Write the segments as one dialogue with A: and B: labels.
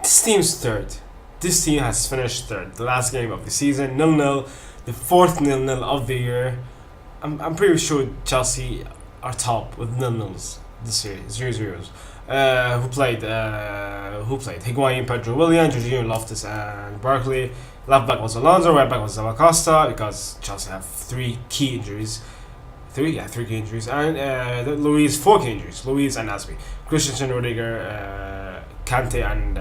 A: This team's third. This team has finished third. The last game of the season, 0-0. The fourth 0-0 of the year. I'm pretty sure Chelsea are top with 0-0s this year, 0-0s. Who played? Higuain, Pedro Willian, Jorginho, Loftus, and Barkley. Left back was Alonso. Right back was Costa because Chelsea have three key injuries. Three key injuries, and Luis, 4 key injuries. Luis and Asby, Christensen, Rudiger, Kante, and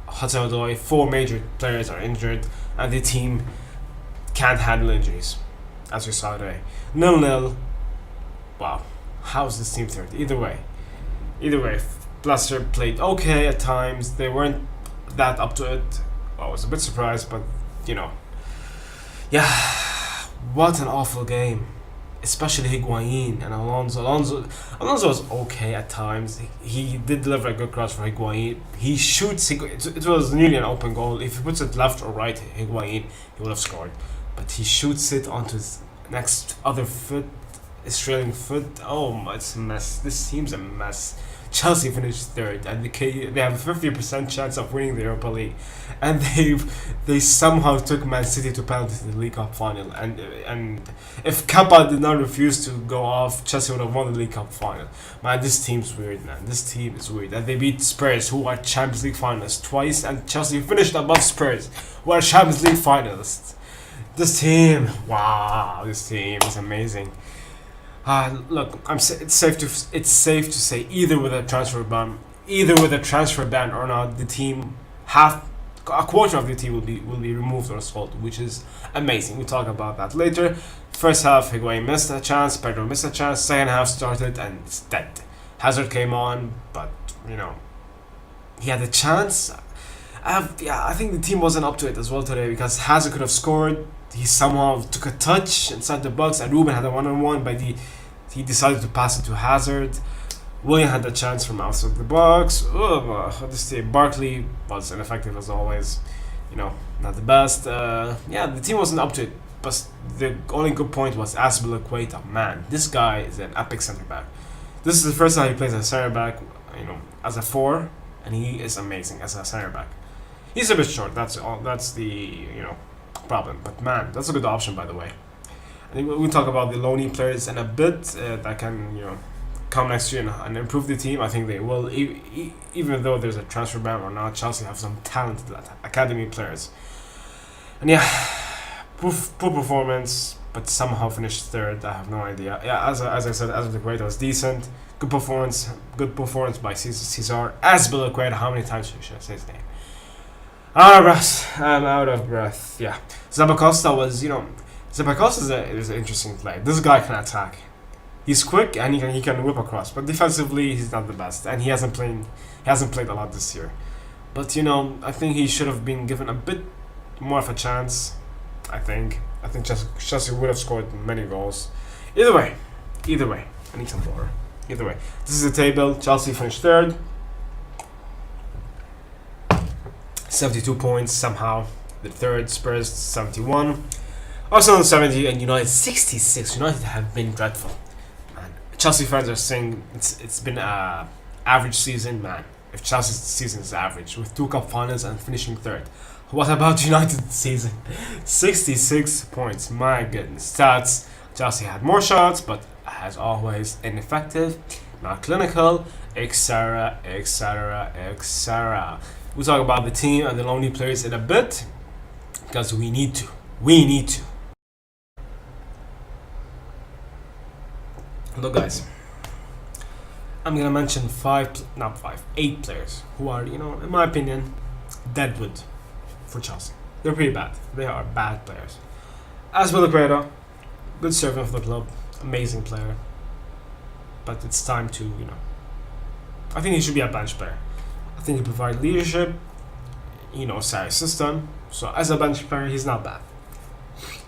A: Hudson-Odoi. 4 major players are injured, and the team can't handle injuries, as we saw today. 0-0. Wow, how is this team third? Either way, Leicester played okay at times. They weren't that up to it. I was a bit surprised, but yeah, what an awful game. Especially Higuain and Alonso. Alonso was okay at times. He did deliver a good cross for Higuain. He shoots. It was nearly an open goal. If he puts it left or right, Higuain, he would have scored. But he shoots it onto his next other foot, Australian foot. Oh, it's a mess. This team's a mess. Chelsea finished third, and they have a 50% chance of winning the Europa League, and they somehow took Man City to penalties in the League Cup final. And if Kappa did not refuse to go off, Chelsea would have won the League Cup final. Man, this team's weird, man. This team is weird. And they beat Spurs, who are Champions League finalists, twice, and Chelsea finished above Spurs, who are Champions League finalists. This team, wow, this team is amazing. Look, it's safe to say either with a transfer ban or not, the team a quarter of the team will be removed or sold, which is amazing. We'll talk about that later. First half, Higuain missed a chance, Pedro missed a chance. Second half started and it's dead. Hazard came on, but he had a chance. I think the team wasn't up to it as well today because Hazard could have scored. He somehow took a touch inside the box, and Ruben had a one-on-one, but he decided to pass it to Hazard. Willian had the chance from outside the box. This team, Barkley was ineffective as always. Not the best. The team wasn't up to it. But the only good point was Azpilicueta. Man, this guy is an epic center back. This is the first time he plays as a center back, as a 4, and he is amazing as a center back. He's a bit short. That's all. That's the problem. But man, that's a good option, by the way. And we'll talk about the loanee players in a bit that can come next year and improve the team. I think they will, even though there's a transfer ban or not. Chelsea have some talented academy players. And poor performance, but somehow finished third. I have no idea. Yeah, as I said, Azpilicueta was decent. Good performance by Cesar Azpilicueta. How many times should I say his name? I'm out of breath. Yeah, Zappacosta was, Zappacosta is an interesting play. This guy can attack. He's quick and he can whip across, but defensively he's not the best, and he hasn't played a lot this year. But I think he should have been given a bit more of a chance. I think Chelsea would have scored many goals. Either way, I need some water. Either way, this is the table. Chelsea finished third. 72 points somehow. The third, Spurs 71, Arsenal 70, and United 66. United have been dreadful. Man, Chelsea fans are saying it's been a average season. Man, if Chelsea's season is average with 2 cup finals and finishing third, what about United's season? 66 points. My goodness. Stats: Chelsea had more shots, but as always ineffective, not clinical, etc. We'll talk about the team and the lonely players in a bit, because we need to. Look, guys, I'm gonna mention 8 players who are, in my opinion, deadwood for Chelsea. They're pretty bad. They are bad players. Azpilicueta, good servant for the club, amazing player, but it's time to, I think he should be a bench player. I think he provides leadership. He knows Sarri's system. So as a bench player, he's not bad.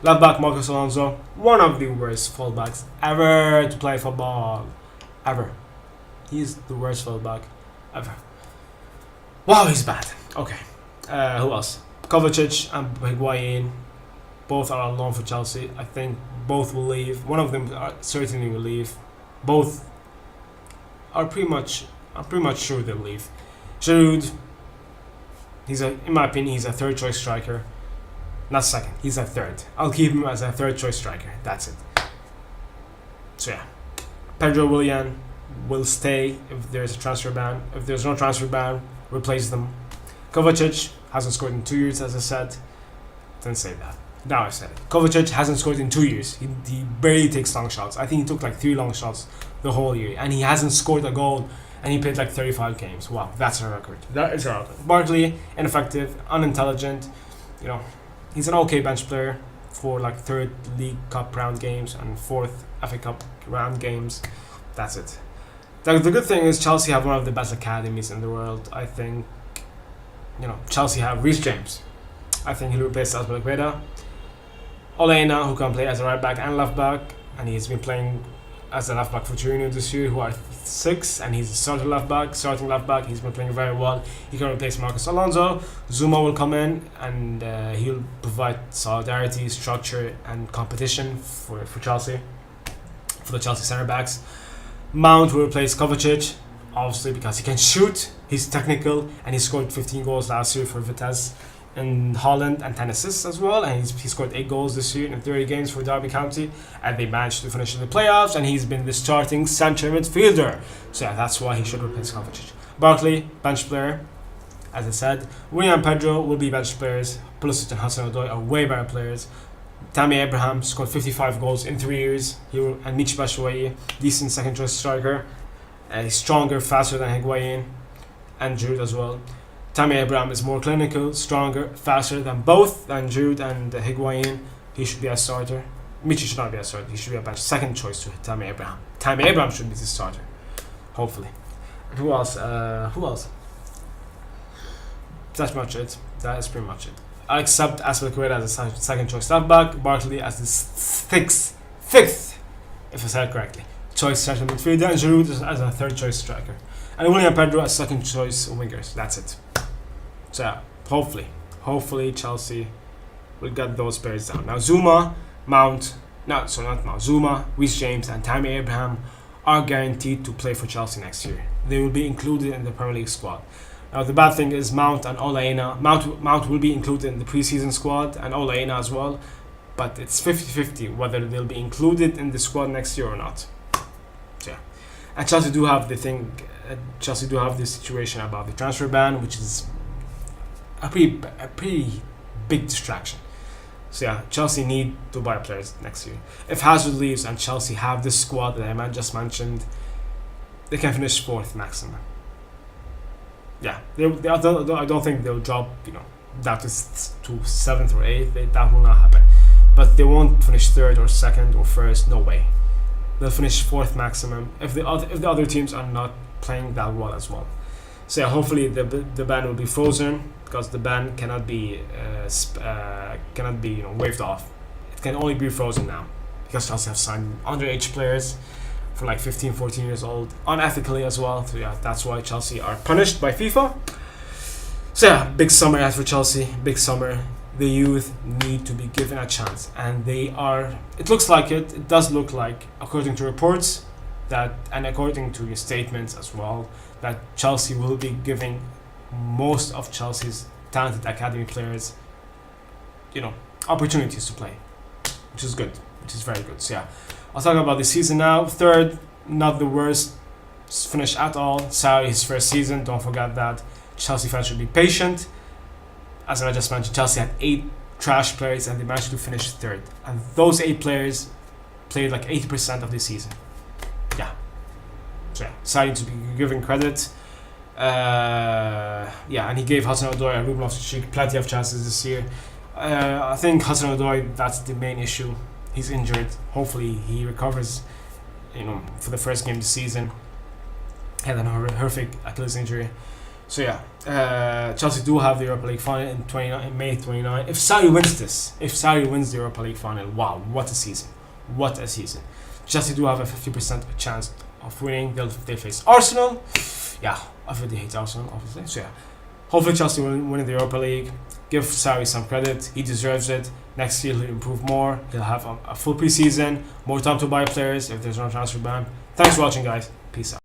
A: Left back Marcos Alonso, one of the worst fullbacks ever to play football. Ever. He's the worst fullback ever. Wow, he's bad. Okay. Who else? Kovacic and Higuain. Both are on loan for Chelsea. I think both will leave. One of them certainly will leave. Both are pretty much sure they'll leave. Giroud, In my opinion, he's a third choice striker. Not second, he's a third. I'll keep him as a third choice striker. That's it. So yeah, Pedro Willian will stay if there's a transfer ban. If there's no transfer ban, replace them. Kovacic hasn't scored in 2 years, as I said. Didn't say that. Now I said it. Kovacic hasn't scored in 2 years. He barely takes long shots. I think he took like 3 long shots the whole year, and he hasn't scored a goal. And he played like 35 games. Wow, that's a record. That is a record. Barkley, ineffective, unintelligent. You know, he's an okay bench player for like 3rd League Cup round games and 4th FA Cup round games. That's it. The good thing is Chelsea have one of the best academies in the world. I think, you know, Chelsea have Reece James. I think he'll replace Azpilicueta. Oleina, who can play as a right back and left back, and he's been playing as a left back for Torino this year, who are 6, and he's a starting left back. He's been playing very well. He can replace Marcos Alonso. Zuma will come in, and he'll provide solidarity, structure, and competition for Chelsea, for the Chelsea centre backs. Mount will replace Kovacic, obviously because he can shoot. He's technical, and he scored 15 goals last year for Vitesse in Holland and 10 assists as well, and he scored 8 goals this year in 30 games for Derby County, and they managed to finish in the playoffs, and he's been the starting centre midfielder. So yeah, that's why he should replace Kovacic. Barkley, bench player, as I said. Willian and Pedro will be bench players. Pulisic and Hudson-Odoi are way better players. Tammy Abraham scored 55 goals in 3 years. And Michy Batshuayi, decent second choice striker. He's stronger, faster than Higuain and Giroud as well. Tammy Abraham is more clinical, stronger, faster than both, than Giroud and Higuain. He should be a starter. Michy should not be a starter. He should be a bench. Second choice to Tammy Abraham. Tammy Abraham should be the starter, hopefully. And who else? That's pretty much it. That is pretty much it. I accept Azpilicueta as a second choice left back, Barkley as the fifth, if I said it correctly, choice central midfielder, and Giroud as a third choice striker. And Willian Pedro as second choice wingers. That's it. So yeah, hopefully Chelsea will get those players down. Now Zuma, Zuma, Reece James, and Tammy Abraham are guaranteed to play for Chelsea next year. They will be included in the Premier League squad. Now the bad thing is Mount and Oleina. Mount will be included in the preseason squad, and Oleina as well, but it's 50-50 whether they'll be included in the squad next year or not. So yeah, and Chelsea do have the situation about the transfer ban, which is a pretty big distraction. So yeah, Chelsea need to buy players next year. If Hazard leaves and Chelsea have this squad that I just mentioned, they can finish 4th maximum. Yeah, I don't think they'll drop, that to 7th or 8th. That will not happen. But they won't finish 3rd or 2nd or 1st. No way. They'll finish 4th maximum if the other teams are not playing that well as well. So yeah, hopefully the ban will be frozen, because the ban cannot be waived off. It can only be frozen now, because Chelsea have signed underage players for like 15, 14 years old, unethically as well. So yeah, that's why Chelsea are punished by FIFA. So yeah, big summer ahead for Chelsea. Big summer. The youth need to be given a chance, and they are. It looks like it. It does look like, according to reports, and according to your statements as well, that Chelsea will be giving most of Chelsea's talented academy players, opportunities to play, which is good, which is very good. So yeah, I'll talk about the season now. 3rd, not the worst finish at all. Sorry, his first season. Don't forget that. Chelsea fans should be patient. As I just mentioned, Chelsea had 8 trash players, and they managed to finish 3rd. And those 8 players played like 80% of the season. Yeah. So yeah, exciting to be giving credit. And he gave Hudson-Odoi and Ruben Loftus-Cheek plenty of chances this year. I think Hudson-Odoi, that's the main issue. He's injured. Hopefully he recovers, for the first game this season. Had an horrific Achilles injury. So yeah, Chelsea do have the Europa League final in May 29. If Sarri wins the Europa League final, wow, what a season. What a season. Chelsea do have a 50% chance of winning. They face Arsenal. Yeah, I really hate Arsenal, obviously. So yeah, hopefully Chelsea will win the Europa League. Give Sarri some credit. He deserves it. Next year he'll improve more. He'll have a full preseason, more time to buy players if there's no transfer ban. Thanks for watching, guys. Peace out.